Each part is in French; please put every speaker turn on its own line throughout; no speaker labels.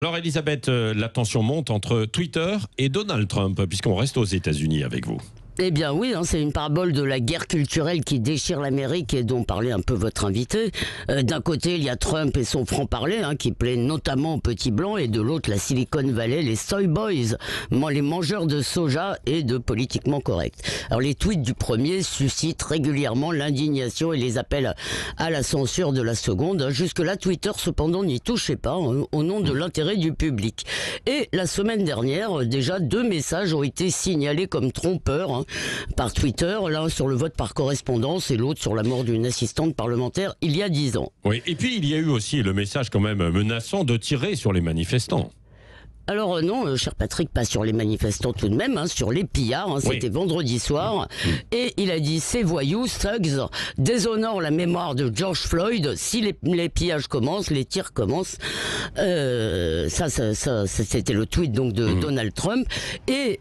Alors Elisabeth, la tension monte entre Twitter et Donald Trump, puisqu'on reste aux États-Unis avec vous.
Eh bien oui, c'est une parabole de la guerre culturelle qui déchire l'Amérique et dont parlait un peu votre invité. D'un côté, il y a Trump et son franc-parler qui plaît notamment aux petits blancs, et de l'autre, la Silicon Valley, les soy boys, les mangeurs de soja et de politiquement correct. Alors les tweets du premier suscitent régulièrement l'indignation et les appels à la censure de la seconde. Jusque-là, Twitter cependant n'y touchait pas au nom de l'intérêt du public. Et la semaine dernière, déjà 2 messages ont été signalés comme trompeurs par Twitter, l'un sur le vote par correspondance et l'autre sur la mort d'une assistante parlementaire il y a 10 ans.
Oui, et puis il y a eu aussi le message quand même menaçant de tirer sur les manifestants.
Alors non, cher Patrick, pas sur les manifestants tout de même, sur les pillards, c'était vendredi soir, et il a dit: ces voyous, thugs, déshonorent la mémoire de George Floyd, si les pillages commencent, les tirs commencent. Ça c'était le tweet donc de Donald Trump, et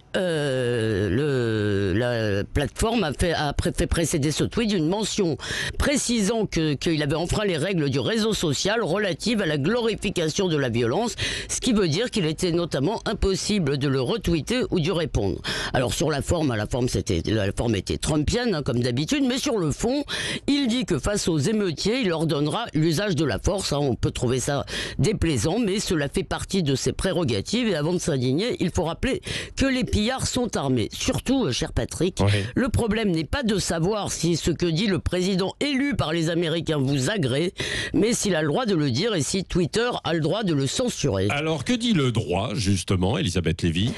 la plateforme a fait précéder ce tweet d'une mention précisant qu'il avait enfreint les règles du réseau social relatives à la glorification de la violence, ce qui veut dire qu'il était notamment impossible de le retweeter ou d'y répondre. Alors sur la forme était trumpienne comme d'habitude, mais sur le fond, il dit que face aux émeutiers, il ordonnera l'usage de la force. On peut trouver ça déplaisant, mais cela fait partie de ses prérogatives, et avant de s'indigner, il faut rappeler que les pillards sont armés. Surtout, cher Patrick, le problème n'est pas de savoir si ce que dit le président élu par les Américains vous agrée, mais s'il a le droit de le dire et si Twitter a le droit de le censurer.
Alors que dit le droit justement, Elisabeth Lévy?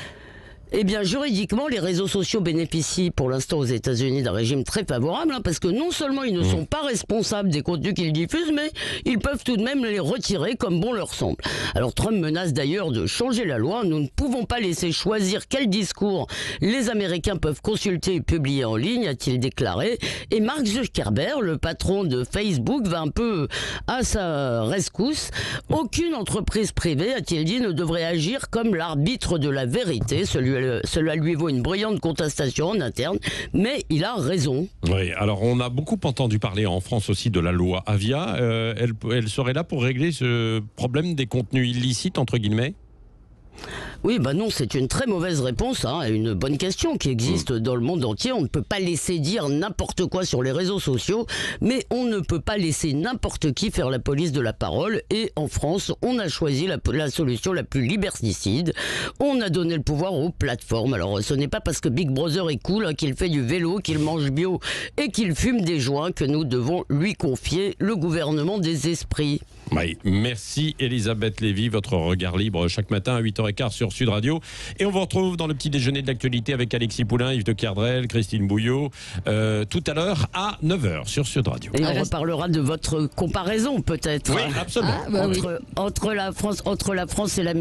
Eh bien, juridiquement, les réseaux sociaux bénéficient pour l'instant aux États-Unis d'un régime très favorable, parce que non seulement ils ne sont pas responsables des contenus qu'ils diffusent, mais ils peuvent tout de même les retirer comme bon leur semble. Alors Trump menace d'ailleurs de changer la loi. Nous ne pouvons pas laisser choisir quel discours les Américains peuvent consulter et publier en ligne, a-t-il déclaré. Et Mark Zuckerberg, le patron de Facebook, va un peu à sa rescousse. Aucune entreprise privée, a-t-il dit, ne devrait agir comme l'arbitre de la vérité. Cela lui vaut une bruyante contestation en interne, mais il a raison.
Oui, alors on a beaucoup entendu parler en France aussi de la loi Avia. Elle serait là pour régler ce problème des contenus illicites, entre guillemets?
Oui, non, c'est une très mauvaise réponse à une bonne question qui existe dans le monde entier. On ne peut pas laisser dire n'importe quoi sur les réseaux sociaux, mais on ne peut pas laisser n'importe qui faire la police de la parole. Et en France, on a choisi la solution la plus liberticide. On a donné le pouvoir aux plateformes. Alors, ce n'est pas parce que Big Brother est cool, qu'il fait du vélo, qu'il mange bio et qu'il fume des joints que nous devons lui confier le gouvernement des esprits.
Oui, merci Elisabeth Lévy, votre regard libre chaque matin à 8h15 sur Sud Radio. Et on vous retrouve dans le petit déjeuner de l'actualité avec Alexis Poulain, Yves de Kerdrel, Christine Bouillot, tout à l'heure à 9h sur Sud Radio.
Et on reparlera de votre comparaison peut-être.
Oui, absolument.
Entre la France et l'Amérique.